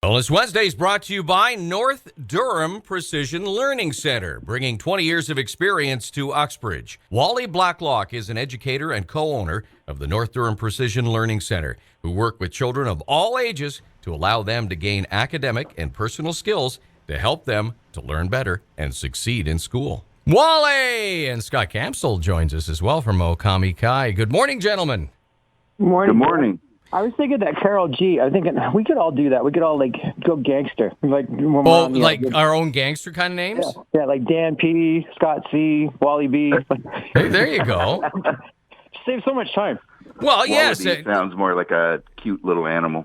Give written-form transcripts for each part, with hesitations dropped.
Wellness Wednesday is brought to you by North Durham Precision Learning Center, bringing 20 years of experience to Uxbridge. Wally Blacklock is an educator and co-owner of the North Durham Precision Learning Center, who work with children of all ages to allow them to gain academic and personal skills to help them to learn better and succeed in school. Wally! And Scott Campsall joins us as well from Okami Kai. Good morning, gentlemen. Morning. Good morning. I was thinking that Carol G. I was thinking we could all do that. We could all go gangster, when we're on the, our own gangster kind of names. Yeah, like Dan P, Scott C, Wally B. Hey, there you go. Save so much time. Well, yes, it sounds more like a cute little animal.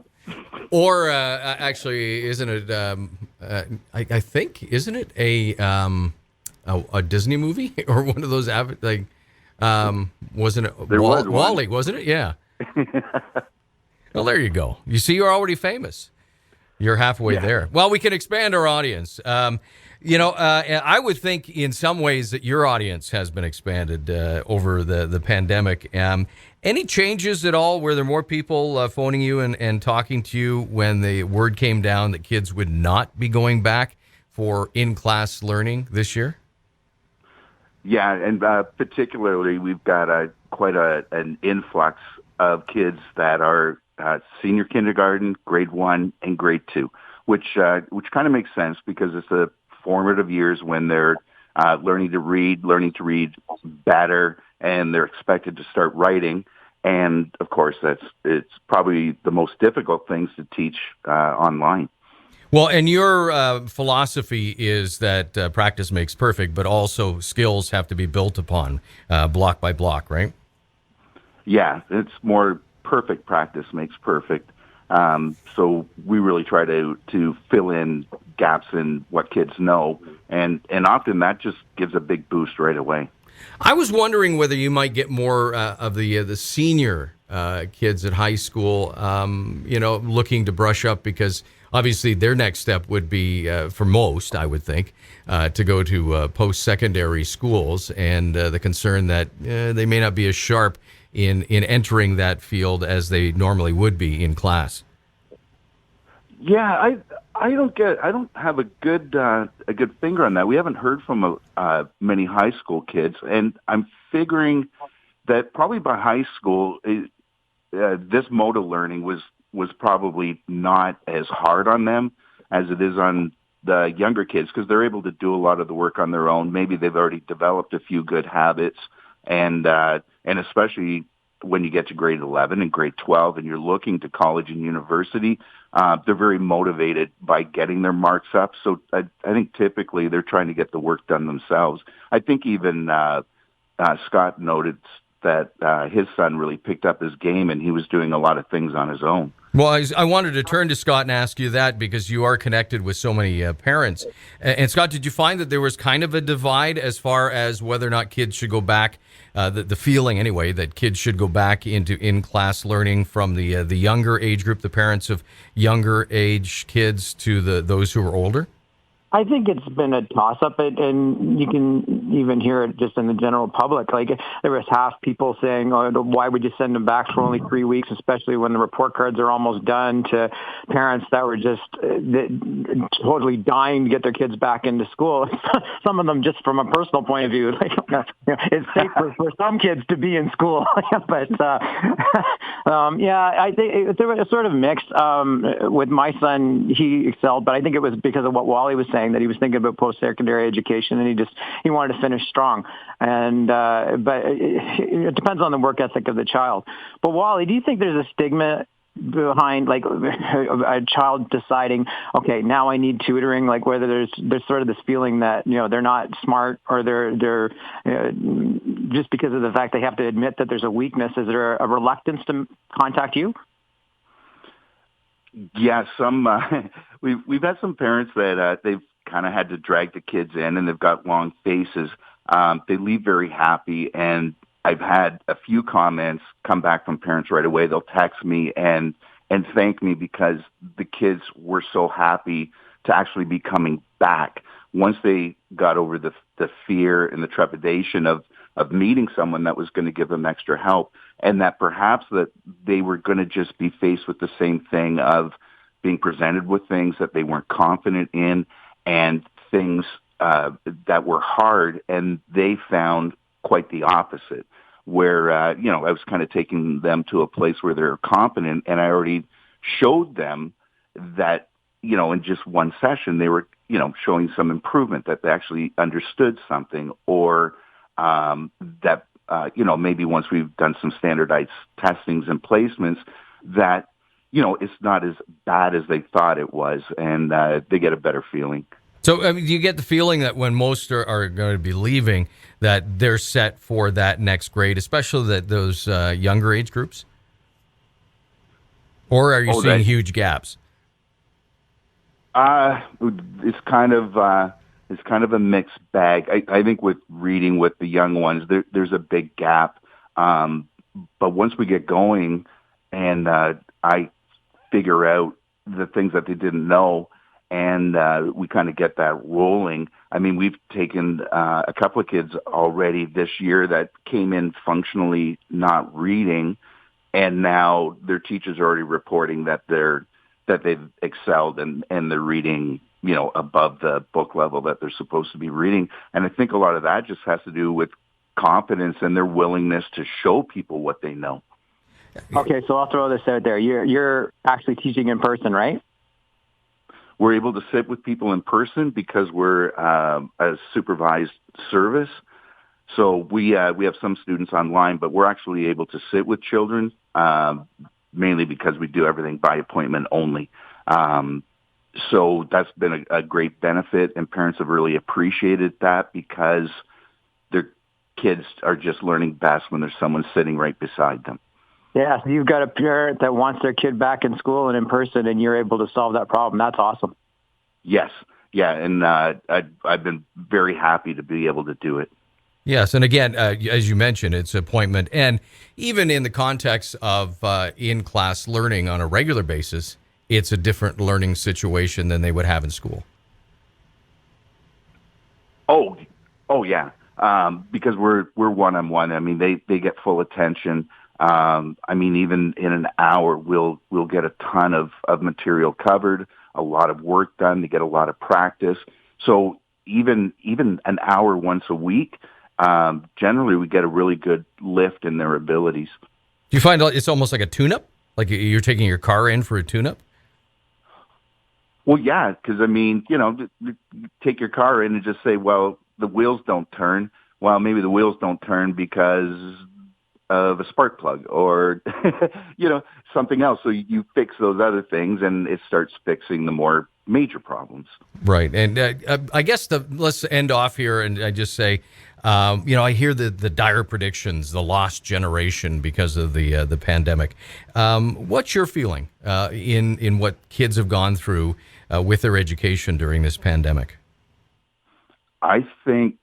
Or actually, isn't it? I think isn't it a Disney movie or one of those wasn't it Wally? Wasn't it? Yeah. Well, there you go. You see, you're already famous. You're halfway there. Well, we can expand our audience. I would think in some ways that your audience has been expanded over the pandemic. Any changes at all? Were there more people phoning you and talking to you when the word came down that kids would not be going back for in-class learning this year? Yeah, and particularly we've got quite an influx of kids that are senior kindergarten, grade 1, and grade 2, which kind of makes sense because it's the formative years when they're learning to read better, and they're expected to start writing. And of course, it's probably the most difficult things to teach online. Well, and your philosophy is that practice makes perfect, but also skills have to be built upon block by block, right? Yeah, it's more perfect practice makes perfect. So we really try to fill in gaps in what kids know, and often that just gives a big boost right away. I was wondering whether you might get more of the senior kids at high school, looking to brush up, because obviously their next step would be, for most, I would think, to go to post-secondary schools, and the concern that they may not be as sharp in entering that field as they normally would be in class. Yeah, I don't have a good finger on that. We haven't heard from many high school kids, and I'm figuring that probably by high school, this mode of learning was probably not as hard on them as it is on the younger kids, because they're able to do a lot of the work on their own. Maybe they've already developed a few good habits, and especially when you get to grade 11 and grade 12 and you're looking to college and university, they're very motivated by getting their marks up. So I think typically they're trying to get the work done themselves. I think even Scott noted that his son really picked up his game, and he was doing a lot of things on his own. Well, I wanted to turn to Scott and ask you that because you are connected with so many parents. And Scott, did you find that there was kind of a divide as far as whether or not kids should go back, the feeling anyway, that kids should go back into in-class learning from the younger age group, the parents of younger age kids, to those who are older? I think it's been a toss-up, and you can even hear it just in the general public. Like, there was half people saying, "Oh, why would you send them back for only 3 weeks, especially when the report cards are almost done?" To parents that were just totally dying to get their kids back into school. Some of them, just from a personal point of view, like, it's safe for some kids to be in school. But I think it was sort of mixed. With my son, he excelled, but I think it was because of what Wally was saying, that he was thinking about post-secondary education, and he wanted to finish strong. And but it depends on the work ethic of the child. But Wally, do you think there's a stigma behind, like, a child deciding, okay, now I need tutoring, like whether there's sort of this feeling that they're not smart, or they're just because of the fact they have to admit that there's a weakness? Is there a reluctance to contact you? Yeah, we've had some parents that they've kind of had to drag the kids in, and they've got long faces. They leave very happy, and I've had a few comments come back from parents right away. They'll text me and thank me because the kids were so happy to actually be coming back once they got over the fear and the trepidation of meeting someone that was going to give them extra help, and that perhaps that they were going to just be faced with the same thing of being presented with things that they weren't confident in, and things that were hard, and they found quite the opposite, where, I was kind of taking them to a place where they're competent, and I already showed them that, in just one session, they were, showing some improvement, that they actually understood something, or that, maybe once we've done some standardized testings and placements, that, it's not as bad as they thought it was, and they get a better feeling. So, do you get the feeling that when most are going to be leaving, that they're set for that next grade, especially those younger age groups? Or are you seeing huge gaps? It's kind of a mixed bag. I think with reading with the young ones, there's a big gap. But once we get going, and I figure out the things that they didn't know, and we kind of get that rolling. I mean, we've taken a couple of kids already this year that came in functionally not reading, and now their teachers are already reporting that they've excelled and they're reading, above the book level that they're supposed to be reading. And I think a lot of that just has to do with confidence and their willingness to show people what they know. Okay, so I'll throw this out there. You're actually teaching in person, right? We're able to sit with people in person because we're a supervised service. So we have some students online, but we're actually able to sit with children, mainly because we do everything by appointment only. So that's been a great benefit, and parents have really appreciated that because their kids are just learning best when there's someone sitting right beside them. Yeah, so you've got a parent that wants their kid back in school and in person, and you're able to solve that problem. That's awesome. Yes. Yeah, and I've been very happy to be able to do it. Yes, and again, as you mentioned, it's appointment. And even in the context of in-class learning on a regular basis, it's a different learning situation than they would have in school. Oh yeah, because we're one-on-one. I mean, they get full attention. I mean, even in an hour, we'll get a ton of material covered, a lot of work done. They get a lot of practice. So even an hour once a week, generally we get a really good lift in their abilities. Do you find it's almost like a tune-up? Like you're taking your car in for a tune-up? Well, yeah, because, I mean, you take your car in and just say, well, the wheels don't turn. Well, maybe the wheels don't turn because of a spark plug or, something else. So you fix those other things, and it starts fixing the more major problems. Right. And I guess let's end off here, and I just say, I hear the dire predictions, the lost generation because of the pandemic. What's your feeling in what kids have gone through with their education during this pandemic? I think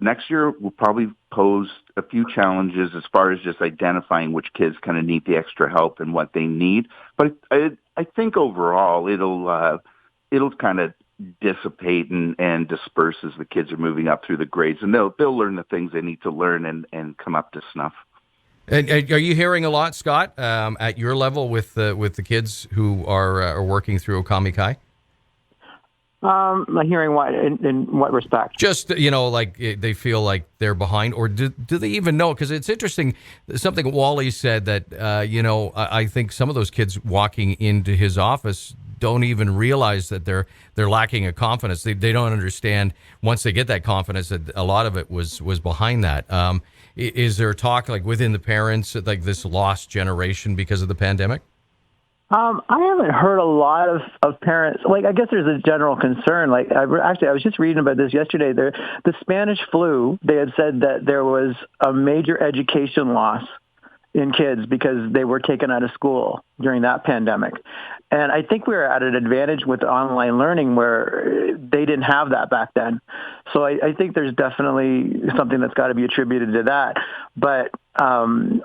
next year will probably pose a few challenges as far as just identifying which kids kind of need the extra help and what they need. But I think overall it'll kind of dissipate and disperse as the kids are moving up through the grades, and they'll learn the things they need to learn and come up to snuff. And are you hearing a lot, Scott, at your level with the kids who are working through Okami Kai? I'm hearing what in what respect? Just, like they feel like they're behind, or do they even know? Because it's interesting, something Wally said that, I think some of those kids walking into his office don't even realize that they're lacking a confidence. They don't understand once they get that confidence that a lot of it was behind that. Is there talk like within the parents, like this lost generation because of the pandemic? I haven't heard a lot of parents. Like, I guess there's a general concern. Like, I was just reading about this yesterday. The Spanish flu, they had said that there was a major education loss in kids because they were taken out of school during that pandemic. And I think we were at an advantage with online learning where they didn't have that back then. So I think there's definitely something that's got to be attributed to that. But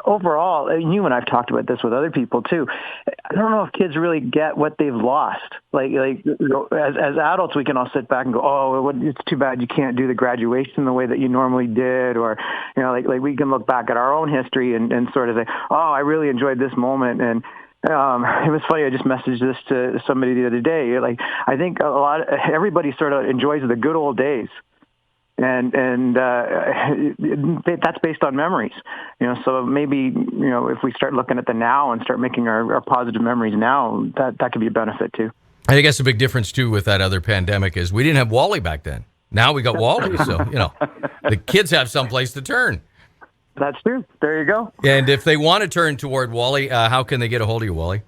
overall, and you and I've talked about this with other people too, I don't know if kids really get what they've lost. Like as adults, we can all sit back and go, oh, it's too bad you can't do the graduation the way that you normally did. Or, like we can look back at our own history and sort of say, oh, I really enjoyed this moment. And It was funny. I just messaged this to somebody the other day. Like, I think everybody sort of enjoys the good old days, and that's based on memories. So maybe if we start looking at the now and start making our positive memories now, that could be a benefit too. I think that's a big difference too with that other pandemic is we didn't have Wally back then. Now we got Wally, so the kids have someplace to turn. That's true. There you go. And if they want to turn toward Wally, how can they get a hold of you, Wally?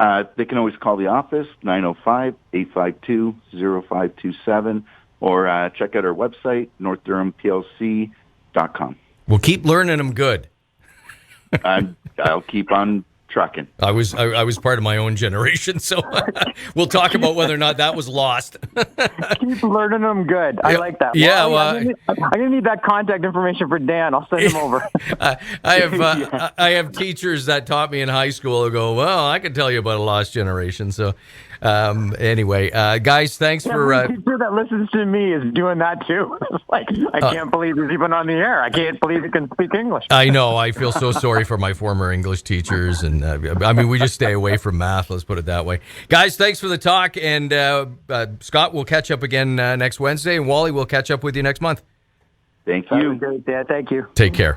They can always call the office, 905-852-0527, or check out our website, northdurhamplc.com. We'll keep learning them good. I'll keep on trucking. I was part of my own generation, so we'll talk about whether or not that was lost. Keep learning them good. I like that. Yeah, I'm gonna need that contact information for Dan. I'll send him over. I have teachers that taught me in high school who go, well, I can tell you about a lost generation. So anyway, guys, thanks for... Every teacher that listens to me is doing that too. It's like, I can't believe he's even on the air. I can't believe he can speak English. I know. I feel so sorry for my former English teachers. And we just stay away from math. Let's put it that way. Guys, thanks for the talk. And Scott, we'll catch up again next Wednesday. And Wally, we'll catch up with you next month. Thank you. Great, Dad. Thank you. Take care.